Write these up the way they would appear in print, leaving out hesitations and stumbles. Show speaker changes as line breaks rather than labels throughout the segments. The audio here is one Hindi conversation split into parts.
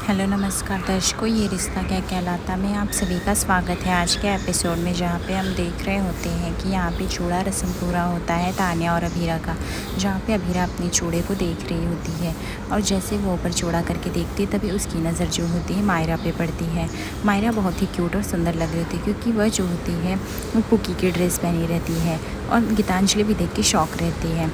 हेलो नमस्कार दर्शकों, ये रिश्ता क्या कहलाता में आप सभी का स्वागत है आज के एपिसोड में, जहाँ पे हम देख रहे होते हैं कि यहाँ पे चूड़ा रस्म पूरा होता है तान्या और अभीरा का। जहाँ पे अभीरा अपने चूड़े को देख रही होती है और जैसे वो ऊपर चूड़ा करके देखती है तभी उसकी नज़र जो होती है मायरा पे पड़ती है। मायरा बहुत ही क्यूट और सुंदर लग रही होती है क्योंकि वह जो होती है वो पुकी की ड्रेस पहनी रहती है और गीतांजलि भी देख के शौक रहती है।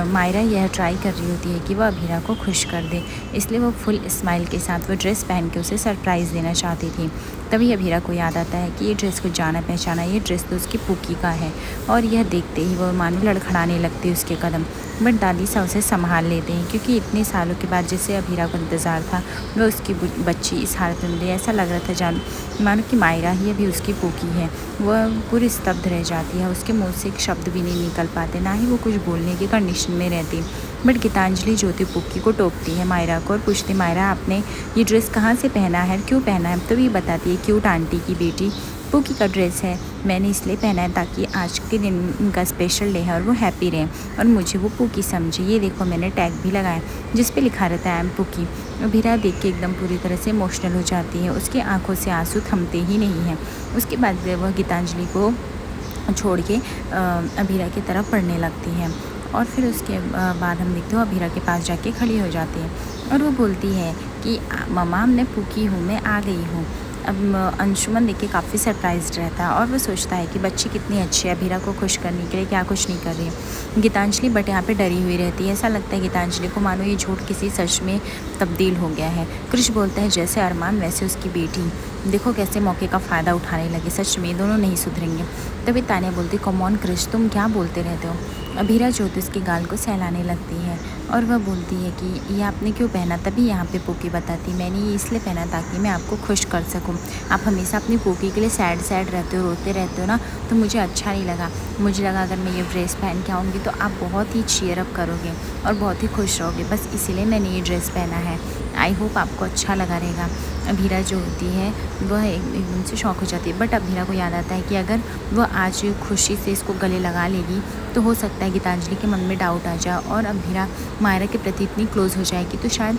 मायरा यह ट्राई कर रही होती है कि वह अभीरा को खुश कर दे, इसलिए वो फुल स्माइल के साथ वो ड्रेस पहन के उसे सरप्राइज़ देना चाहती थी। तभी अभीरा को याद आता है कि ये ड्रेस को जाना पहचाना, ये ड्रेस तो उसकी पुकी का है। और यह देखते ही वो मानो लड़खड़ाने लगती है उसके कदम, बट दादी सा उसे संभाल लेते हैं क्योंकि इतने सालों के बाद जैसे अभीरा को इंतज़ार था वह उसकी बच्ची इस हालत में मिली। ऐसा लग रहा था मानो कि मायरा ही अभी उसकी पुकी है। वह पूरी स्तब्ध रह जाती है, उसके मुँह से एक शब्द भी नहीं निकल पाते, ना ही वो कुछ बोलने की कंडीशन में रहती। बट गीतांजलि जो थी पुक्की को टोकती है मायरा को और पूछती, मायरा आपने ये ड्रेस कहाँ से पहना है, क्यों पहना है? तो ये बताती है क्यूट आंटी की बेटी पुक्की का ड्रेस है, मैंने इसलिए पहना है ताकि आज के दिन उनका स्पेशल डे है और वो हैप्पी रहें और मुझे वो पुक्की समझे। ये देखो मैंने टैग भी लगाया जिस पे लिखा रहता है आई एम पुक्की। अभीरा देख के एकदम पूरी तरह से इमोशनल हो जाती है, उसकी आंखों से आंसू थमते ही नहीं हैं। उसके बाद वह गीतांजलि को छोड़ के अभीरा की तरफ पढ़ने लगती है और फिर उसके बाद हम देखते हो अभीरा के पास जाके खड़ी हो जाती है और वो बोलती है कि मम्मा मैं पुकी हूँ, मैं आ गई हूँ। अब अंशुमन देख के काफ़ी सरप्राइज्ड रहता है और वो सोचता है कि बच्ची कितनी अच्छी है, अभीरा को खुश करने के लिए क्या कुछ नहीं कर रही है। गीतांजलि बट यहाँ पे डरी हुई रहती है, ऐसा लगता है गीतांजलि को मानो ये झूठ किसी सच में तब्दील हो गया है। कृष बोलता है जैसे अरमान वैसे उसकी बेटी, देखो कैसे मौके का फ़ायदा उठाने लगे, सच में दोनों नहीं सुधरेंगे। तभी तान्या बोलती कॉमन कृष तुम क्या बोलते रहते हो। अभीरा जो होती उसके गाल को सहलाने लगती है और वह बोलती है कि ये आपने क्यों पहना। तभी यहाँ पे पुकी बताती मैंने ये इसलिए पहना ताकि मैं आपको खुश कर सकूँ। आप हमेशा अपनी पुकी के लिए सैड रहते हो, रोते रहते हो ना, तो मुझे अच्छा नहीं लगा। मुझे लगा अगर मैं ये ड्रेस पहन के आऊँगी तो आप बहुत ही चीयर अप करोगे और बहुत ही खुश रहोगे, बस इसीलिए मैंने ये ड्रेस पहना है। आई होप आपको अच्छा लगा रहेगा। अभीरा जो होती है वह एकदम से शौक हो जाती है, बट अभीरा को याद आता है कि अगर वह आज खुशी से इसको गले लगा लेगी तो हो सकता है गीतांजलि के मन में डाउट आ जाए और अभीरा मायरा के प्रति इतनी क्लोज हो जाएगी तो शायद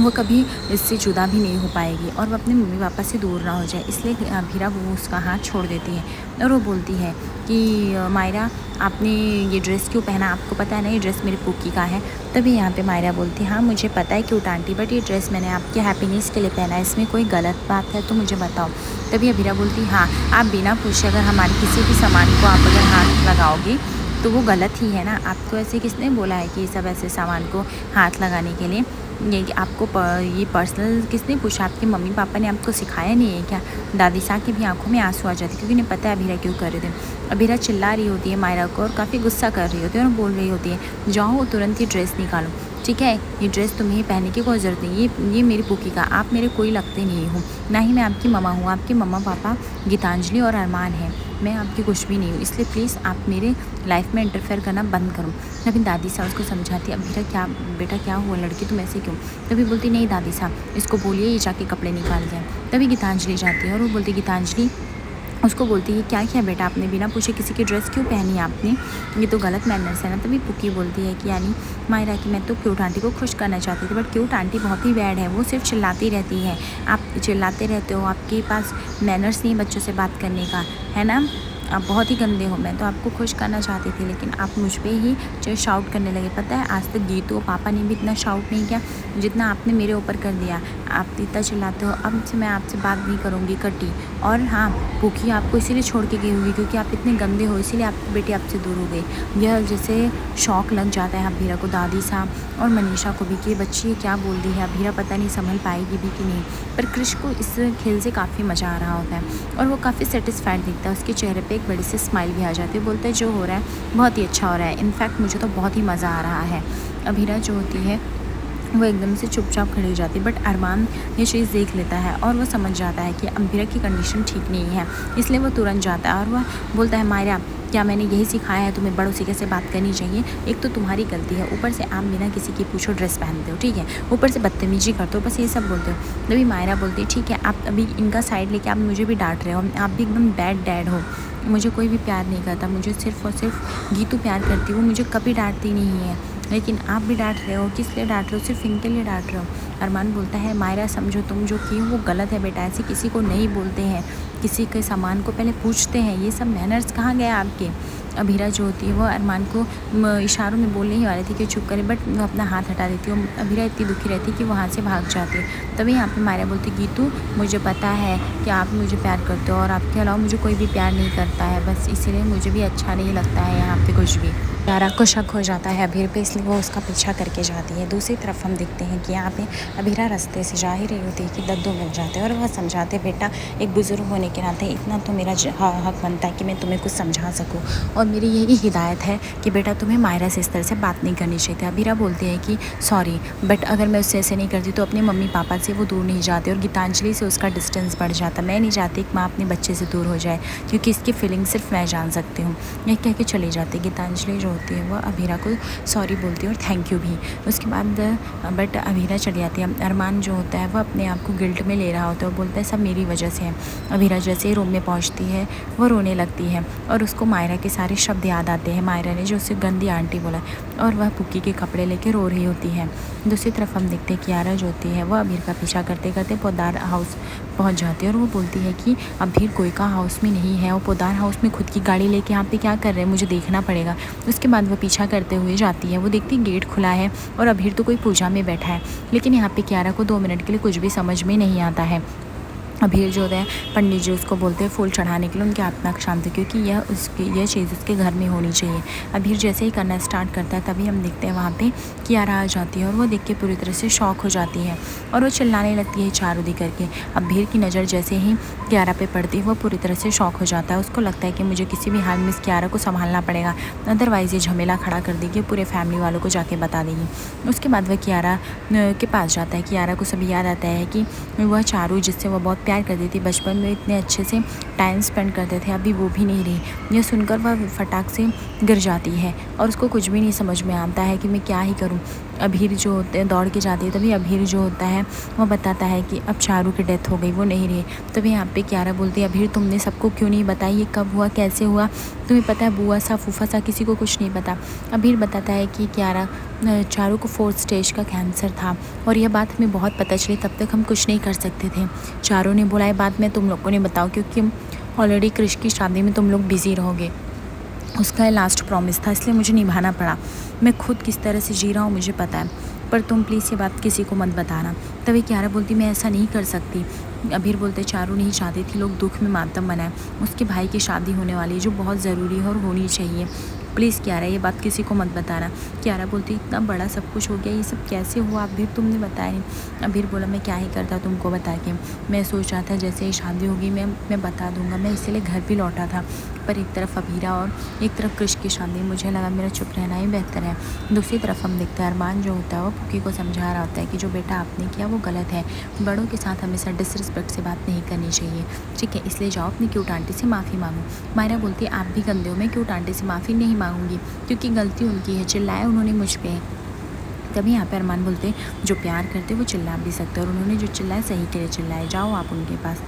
वो कभी इससे जुदा भी नहीं हो पाएगी और वो अपने मम्मी पापा से दूर ना हो जाए। इसलिए अभीरा वो उसका हाथ छोड़ देती है और वो बोलती है कि मायरा आपने ये ड्रेस क्यों पहना, आपको पता है ना ये ड्रेस मेरी पुक्की का है। तभी यहाँ पे मायरा बोलती है हाँ मुझे पता है क्यूट आंटी, बट ये ड्रेस मैंने आपके हैप्पीनेस के लिए पहना है, इसमें कोई गलत बात है तो मुझे बताओ। तभी अभीरा बोलती हाँ आप बिना पूछे अगर हमारे किसी भी सामान को आप अगर हाथ लगाओगे तो वो गलत ही है ना। आपको ऐसे किसने बोला है कि सब ऐसे सामान को हाथ लगाने के लिए, ये आपको ये पर्सनल किसने पूछा, आपके मम्मी पापा ने आपको सिखाया नहीं है क्या। दादी साहब की भी आंखों में आंसू आ जाते क्योंकि उन्हें पता है अभीरा क्यों कर रहे थे। अभीरा चिल्ला रही होती है मायरा को और काफ़ी गुस्सा कर रही होती है और बोल रही होती है जाओ तुरंत ही ड्रेस निकालो, ठीक है ये ड्रेस तुम्हें पहनने की कोई ज़रूरत नहीं, ये मेरी पुकी का, आप मेरे कोई लगते नहीं हो, ना ही मैं आपकी मम्मा हूँ। आपके मम्मा पापा गीतांजलि और अरमान हैं, मैं आपकी कुछ भी नहीं हूँ, इसलिए प्लीज़ आप मेरे लाइफ में इंटरफेयर करना बंद करो। तभी दादी साहब उसको समझाती अभीरा क्या बेटा क्या हुआ लड़की तुम ऐसे क्यों। तभी बोलती नहीं दादी साहब इसको बोलिए ये जाके कपड़े निकाल जाए। तभी गीतांजलि जाती है और वो बोलती गीतांजलि उसको बोलती है क्या किया बेटा आपने, बिना पूछे किसी की ड्रेस क्यों पहनी आपने, ये तो गलत मैनर्स है ना। तभी पुकी बोलती है कि यानी मायरा कि मैं तो क्यूट आंटी को खुश करना चाहती थी, बट क्यूट आंटी बहुत ही बैड है, वो सिर्फ चिल्लाती रहती है, आप चिल्लाते रहते हो, आपके पास मैनर्स नहीं बच्चों से बात करने का, है ना, आप बहुत ही गंदे हो। मैं तो आपको खुश करना चाहती थी लेकिन आप मुझ पे ही जो शाउट करने लगे। पता है आज तक गीतू और पापा ने भी इतना शाउट नहीं किया जितना आपने मेरे ऊपर कर दिया, आप इतना चिल्लाते हो। अब से मैं आपसे बात नहीं करूँगी कटी। और हाँ पुकी आपको इसीलिए छोड़ के गई होगी क्योंकि आप इतने गंदे हो, इसीलिए आपकी बेटी आपसे दूर हो गई। यह जैसे शौक लग जाता है अभीरा को, दादी साहब और मनीषा को भी कि बच्ची क्या बोल दी है, अभीरा पता नहीं संभल पाएगी भी कि नहीं। पर कृष को इस खेल से काफ़ी मज़ा आ रहा होता है और वो काफ़ी सेटिस्फाइड दिखता है, उसके चेहरे पे एक बड़ी सी स्माइल भी आ जाती है। बोलते हैं जो हो रहा है बहुत ही अच्छा हो रहा है, इनफैक्ट मुझे तो बहुत ही मज़ा आ रहा है। अभीरा जो होती है वो एकदम से चुपचाप खड़ी हो जाती है, बट अरमान ये चीज़ देख लेता है और वो समझ जाता है कि अभीरा की कंडीशन ठीक नहीं है, इसलिए वो तुरंत जाता है और वह बोलता है मायरा क्या मैंने यही सिखाया है तुम्हें बड़ों से कैसे बात करनी चाहिए, एक तो तुम्हारी गलती है, ऊपर से आप बिना किसी की पूछो ड्रेस पहनते हो, ठीक है, ऊपर से बदतमीजी करते हो, बस ये सब बोलते हो। तभी मायरा बोलती है ठीक है आप अभी इनका साइड लेके आप मुझे भी डांट रहे हो, आप भी एकदम बैड डैड हो, मुझे कोई भी प्यार नहीं करता, मुझे सिर्फ और सिर्फ गीतू प्यार करती है, वो मुझे कभी डांटती नहीं है। लेकिन आप भी डांट रहे हो, किस लिए डांट रहे हो? सिर्फ इनके लिए डांट रहे हो। अरमान बोलता है मायरा समझो, तुम जो की वो गलत है बेटा, ऐसे किसी को नहीं बोलते हैं, किसी के सामान को पहले पूछते हैं, ये सब मैनर्स कहाँ गए आपके? अभीरा जो होती है वो अरमान को इशारों में बोलने ही वाले थे कि चुप करे, बट वो अपना हाथ हटा देती है। अभीरा इतनी दुखी रहती कि वहाँ से भाग जाती है। तभी यहाँ पे मायरा बोलती गीतू मुझे पता है कि आप मुझे प्यार करते हो और आपके अलावा मुझे कोई भी प्यार नहीं करता है, बस इसीलिए मुझे भी अच्छा नहीं लगता है यहाँ पे कुछ भी। यारा को शक हो जाता है अभीर पे, इसलिए वो उसका पीछा करके जाती है। दूसरी तरफ हम देखते हैं कि यहाँ पे अभीरा रास्ते से जा ही रही होती है कि दद्दू मिल जाते हैं और वह समझाते बेटा एक बुज़ुर्ग होने के नाते इतना तो मेरा हक बनता है कि मैं तुम्हें कुछ समझा सकूँ, और मेरी यही हिदायत है कि बेटा तुम्हें मायरा से इस तरह से बात नहीं करनी चाहिए थी। अभीरा बोलती है कि सॉरी, बट अगर मैं उससे ऐसे नहीं करती तो अपने मम्मी पापा से वो दूर नहीं जाते और गीतांजलि से उसका डिस्टेंस बढ़ जाता। मैं नहीं चाहती कि माँ अपने बच्चे से दूर हो जाए, क्योंकि इसकी फीलिंग सिर्फ मैं जान सकती हूँ। यह कह के चली जाती। गीतांजलि जो होती है वह अभीरा को सॉरी बोलती है और थैंक यू भी। उसके बाद बट अभीरा चली जाती है। अरमान जो होता है वह अपने आप को गिल्ट में ले रहा होता है, वो बोलता है सब मेरी वजह से है। अभीरा जैसे ही रूम में पहुंचती है वो रोने लगती है और उसको मायरा के सारे शब्द याद आते हैं, मायरा ने जो उससे गंदी आंटी बोला, और वह पुक्की के कपड़े लेके रो रही होती है। दूसरी तरफ हम देखते हैं कियारा जो होती है वह अभीर का पीछा करते करते पोदार हाउस पहुंच जाती है और वो बोलती है कि अभीर कोई का हाउस में नहीं है, वो पोदार हाउस में खुद की गाड़ी लेके यहाँ पे क्या कर रहे हैं, मुझे देखना पड़ेगा। उसके बाद वो पीछा करते हुए जाती है। वो देखती गेट खुला है और अभीर तो कोई पूजा में बैठा है, लेकिन यहाँ पे कियारा को 2 मिनट के लिए कुछ भी समझ में नहीं आता है। अभीर जो होता है पंडित जी उसको बोलते हैं फूल चढ़ाने के लिए उनकी आत्मा की शांति, क्योंकि यह चीज़ उसके घर में होनी चाहिए। अभीर जैसे ही करना स्टार्ट करता है तभी हम देखते हैं वहाँ पे कियारा आ जाती है और वो देख के पूरी तरह से शॉक हो जाती है और वो चिल्लाने लगती है चारोदी करके। अभीर की नज़र जैसे ही कियारा पे पड़ती है वो पूरी तरह से शॉक हो जाता है। उसको लगता है कि मुझे किसी भी हाल में इस कियारा को संभालना पड़ेगा, अदरवाइज़ ये झमेला खड़ा कर देगी, पूरे फैमिली वालों को जाके बता देगी। उसके बाद वह कियारा के पास जाता है। कियारा को सब याद आता है कि वह चारू जिससे वह बहुत प्यार करती थी, बचपन में इतने अच्छे से टाइम स्पेंड करते थे, अभी वो भी नहीं रही। यह सुनकर वह फटाक से गिर जाती है और उसको कुछ भी नहीं समझ में आता है कि मैं क्या ही करूं। अभीर जो होते हैं दौड़ के जाती है, तभी अभीर जो होता है वह बताता है कि अब चारू की डेथ हो गई, वो नहीं रही। तभी यहाँ पे कियारा बोलती है अभीर तुमने सबको क्यों नहीं बताई, ये कब हुआ, कैसे हुआ, तुम्हें पता है बुआ सा फूफा सा किसी को कुछ नहीं पता। अभीर बताता है कि कियारा चारू को 4th स्टेज का कैंसर था और यह बात हमें बहुत पता चली, तब तक हम कुछ नहीं कर सकते थे। चारू ने बोला ये बात मैं तुम लोग को नहीं बताऊँ, क्योंकि ऑलरेडी क्रिश की शादी में तुम लोग बिज़ी रहोगे, उसका लास्ट प्रॉमिस था, इसलिए मुझे निभाना पड़ा। मैं खुद किस तरह से जी रहा हूँ मुझे पता है, पर तुम प्लीज़ ये बात किसी को मत बताना। तभी कियारा बोलती मैं ऐसा नहीं कर सकती। अभीर बोलते चारू नहीं चाहती थी लोग दुख में मातम मनाएं, उसके भाई की शादी होने वाली है जो बहुत ज़रूरी है और होनी चाहिए, प्लीज़ कियारा ये बात किसी को मत बताना। कियारा बोलती इतना बड़ा सब कुछ हो गया, ये सब कैसे हुआ अभीर, तुमने बताया नहीं। अभीर बोला मैं क्या ही करता तुमको बता के, मैं सोच रहा था जैसे ही शादी होगी मैं बता दूंगा, मैं इसीलिए घर भी लौटा था, पर एक तरफ अभीरा और एक तरफ कृष की शादी, मुझे लगा मेरा चुप रहना ही बेहतर है। दूसरी तरफ हम देखते हैं अरमान जो होता है वो पुक्की को समझा रहा होता है कि जो बेटा आपने किया वो गलत है, बड़ों के साथ हमेशा डिसरिस्पेक्ट से बात नहीं करनी चाहिए, ठीक है, इसलिए जाओ अपनी क्यूट आंटी से माफ़ी मांगो। मायरा बोलती है आप भी गंदे हो, मैं क्यूट आंटी से माफ़ी नहीं मांगूंगी क्योंकि गलती उनकी है, चिल्लाया उन्होंने मुझ पे। तभी यहाँ पे अरमान बोलते जो प्यार करते वो चिल्ला भी सकते और उन्होंने जो चिल्लाया सही के लिए चिल्लाए, जाओ आप उनके पास।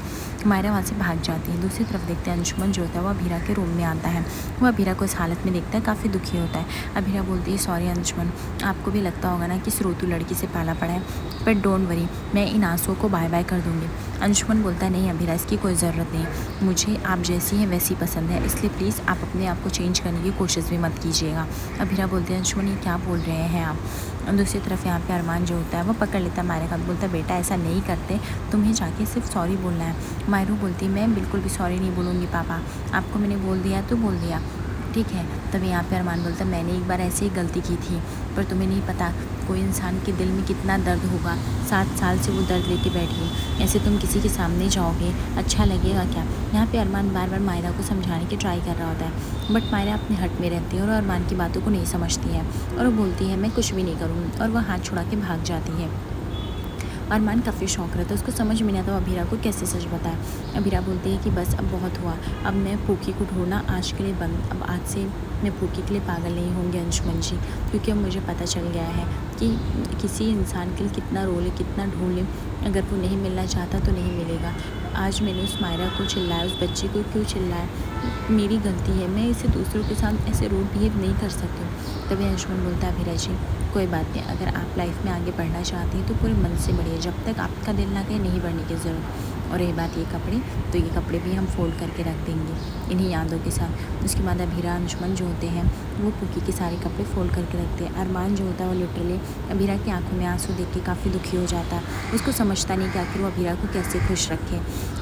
मायरा वहाँ से भाग जाती है। दूसरी तरफ देखते हैं अंशुमन जो होता है वो अभीरा के रूम में आता है। वो अभीरा को इस हालत में देखता है, काफ़ी दुखी होता है। अभीरा बोलती है सॉरी अंशुमन, आपको भी लगता होगा ना कि स्रोतु लड़की से पाला पड़ा है, बट डोंट वरी, मैं इन आंसुओं को बाय बाय कर दूँगी। अंशुमन बोलता है नहीं अभीरा, इसकी कोई ज़रूरत नहीं, मुझे आप जैसी हैं वैसी पसंद है, इसलिए प्लीज़ आप अपने आप को चेंज करने की कोशिश भी मत कीजिएगा। अभीरा बोलते हैं अंशुमन ये क्या बोल रहे हैं आप। दूसरी तरफ यहाँ पे अरमान जो होता है वो पकड़ लेता है मायरा का, बोलता है बेटा ऐसा नहीं करते, तुम्हें जाके सिर्फ सॉरी बोलना है। मायरू बोलती मैं बिल्कुल भी सॉरी नहीं बोलूँगी पापा, आपको मैंने बोल दिया तो बोल दिया, ठीक है। तभी यहाँ पे अरमान बोलता मैंने एक बार ऐसे ही गलती की थी, पर तुम्हें नहीं पता कोई इंसान के दिल में कितना दर्द होगा, 7 साल से वो दर्द लेके बैठी, ऐसे तुम किसी के सामने जाओगे अच्छा लगेगा क्या। यहाँ पे अरमान बार बार मायरा को समझाने की ट्राई कर रहा होता है, बट मायरा अपने हट में रहती है और अरमान की बातों को नहीं समझती है और वो बोलती है मैं कुछ भी नहीं करूँगी, और वह हाथ छुड़ा के भाग जाती है। अरमान काफ़ी शौक रहता है, उसको समझ में नहीं आता अभीरा को कैसे सच बताए। अभीरा बोलती है कि बस अब बहुत हुआ, अब मैं पुक्की को ढूंढना आज के लिए बंद, अब आज से मैं पूकी के लिए पागल नहीं होंगे अंशुमन जी, क्योंकि अब मुझे पता चल गया है कि किसी इंसान के लिए कितना रो ले, कितना ढूंढ ले, अगर वो नहीं मिलना चाहता तो नहीं मिलेगा। आज मैंने उस मायरा को चिल्लाया, उस बच्ची को क्यों चिल्लाया, मेरी गलती है, मैं इसे दूसरों के साथ ऐसे रूड बिहेव नहीं कर सकती हूँ। तभी अंशुमन बोलता है अभिरा जी कोई बात नहीं, अगर आप लाइफ में आगे बढ़ना चाहती हैं तो पूरे मन से बढ़िए, जब तक आपका दिल ना कहे नहीं बढ़ने की ज़रूरत। और रही बात ये कपड़े, तो ये कपड़े भी हम फोल्ड करके रख देंगे इन्हीं यादों के साथ। उसके बाद अभिरा अंशुमन जो होते हैं वो पूकी के सारे कपड़े फोल्ड करके रखते हैं। अरमान जो होता है वो लिटरली अभिरा की आंखों में आंसू देख के काफ़ी दुखी हो जाता है। उसको समझता नहीं कि आखिर वो अभिरा को कैसे खुश रखे।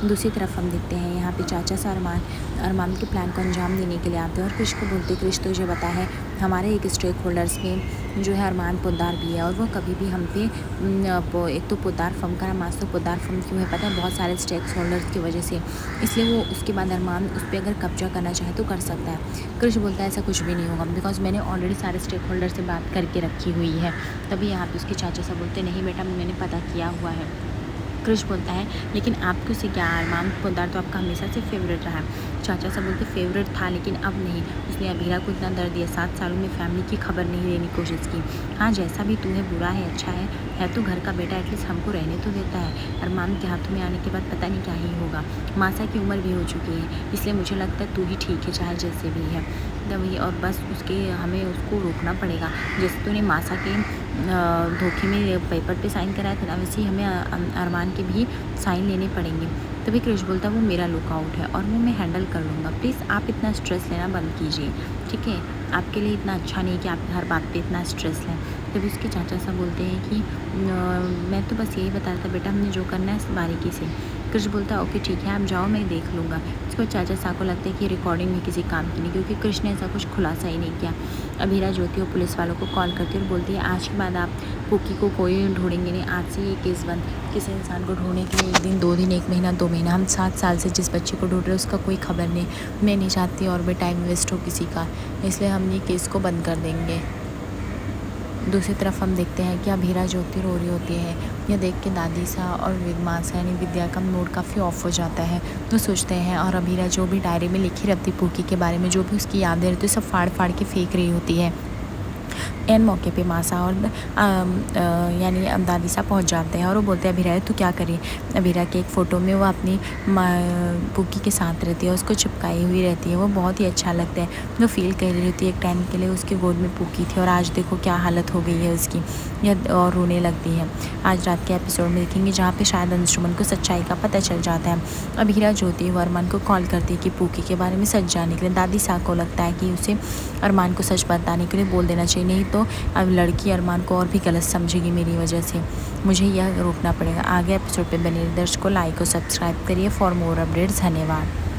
दूसरी तरफ हम देखते हैं यहाँ पे चाचा सा अरमान के प्लान को अंजाम देने के लिए आते हैं और कृष को बोलते कृष तुझे पता है हमारे एक स्टेक होल्डर्स में जो है अरमान पोद्दार भी है, और वो कभी भी हम पे एक तो पोद्दार फर्म का नाम, आज तो पोद्दार फर्म क्यों है पता है, बहुत सारे स्टेक होल्डर्स की वजह से, इसलिए वो उसके बाद अरमान उस पर अगर कब्जा करना चाहे तो कर सकता है। कृष बोलता है ऐसा कुछ भी नहीं होगा, बिकॉज मैंने ऑलरेडी सारे स्टेक होल्डर से बात करके रखी हुई है। तभी यहाँ पे उसके चाचा साहब बोलते नहीं बेटा मैंने पता किया हुआ है। कृष बोलता है लेकिन आपको से क्या, अरमान पोद्दार तो आपका हमेशा से फेवरेट रहा है। चाचा साहब बोलते फेवरेट था लेकिन अब नहीं, उसने अभिरा को इतना दर्द दिया, 7 सालों में फैमिली की खबर नहीं लेने की कोशिश की। हाँ जैसा भी तू है, बुरा है अच्छा है तो घर का बेटा, एटलीस्ट हमको रहने तो देता है। अरमान के हाथों में आने के बाद पता नहीं क्या ही होगा। मासा की उम्र भी हो चुकी है, इसलिए मुझे लगता है तू ही ठीक है चाहे जैसे भी है। तभी और बस हमें उसको रोकना पड़ेगा, जैसे तूने मासा के धोखे में पेपर पे साइन कराया था ना, वैसे ही हमें अरमान के भी साइन लेने पड़ेंगे। तभी कृष बोलता वो मेरा लुकआउट है और वो मैं हैंडल कर लूँगा, प्लीज़ आप इतना स्ट्रेस लेना बंद कीजिए, ठीक है, आपके लिए इतना अच्छा नहीं कि आप हर बात पे इतना स्ट्रेस लें। तभी उसके चाचा साहब बोलते हैं कि मैं तो बस यही बता रहा था बेटा हमने जो करना है बारीकी से। कृष बोलता है ओके ठीक है आप जाओ मैं देख लूँगा। उसको चाचा साहब को लगता है कि रिकॉर्डिंग भी किसी काम की नहीं, क्योंकि कृष ने ऐसा कुछ खुलासा ही नहीं किया। अभिरा जो होती है वो पुलिस वालों को कॉल करती है और बोलती है आज के बाद आप पूकी को कोई ढूंढेंगे नहीं, आज से ये केस बंद। किसी इंसान को ढूंढने के लिए 1 दिन 2 दिन 1 महीना 2 महीना, हम 7 साल से जिस बच्चे को ढूंढ रहे हैं उसका कोई खबर नहीं। मैं नहीं चाहती और भी टाइम वेस्ट हो किसी का, इसलिए हम ये केस को बंद कर देंगे। दूसरी तरफ हम देखते हैं कि अभिरा जो होती रो रही होती है, यह देख के दादी सा और विद्मासा यानी विद्या का मूड काफ़ी ऑफ हो जाता है। तो सोचते हैं और अभिरा जो भी डायरी में लिखी रहती पूकी के बारे में, जो भी उसकी यादें रहती है सब फाड़ फाड़ के फेंक रही होती है। एन मौके पे मासा और यानी दादी साहब पहुंच जाते हैं और वो बोलते हैं अभिरा तू क्या करे। अभिरा के एक फ़ोटो में वो अपनी पूकी के साथ रहती है, उसको चिपकाई हुई रहती है, वो बहुत ही अच्छा लगता है। वो फील कर रही होती है एक टाइम के लिए उसकी गोद में पूकी थी और आज देखो क्या हालत हो गई है उसकी, यह और रोने लगती है। आज रात के एपिसोड में देखेंगे जहाँ पे शायद अंशुमन को सच्चाई का पता चल जाता है। अभिरा जो होती है वो अरमान को कॉल करती है कि पूकी के बारे में सच जानने के लिए। दादी साहब को लगता है कि उसे अरमान को सच बताने के लिए बोल देना चाहिए, नहीं तो अब लड़की अरमान को और भी गलत समझेगी मेरी वजह से। मुझे यह रोकना पड़ेगा। आगे एपिसोड पे बने दर्शकों लाइक और सब्सक्राइब करिए फॉर मोर अपडेट्स। धन्यवाद।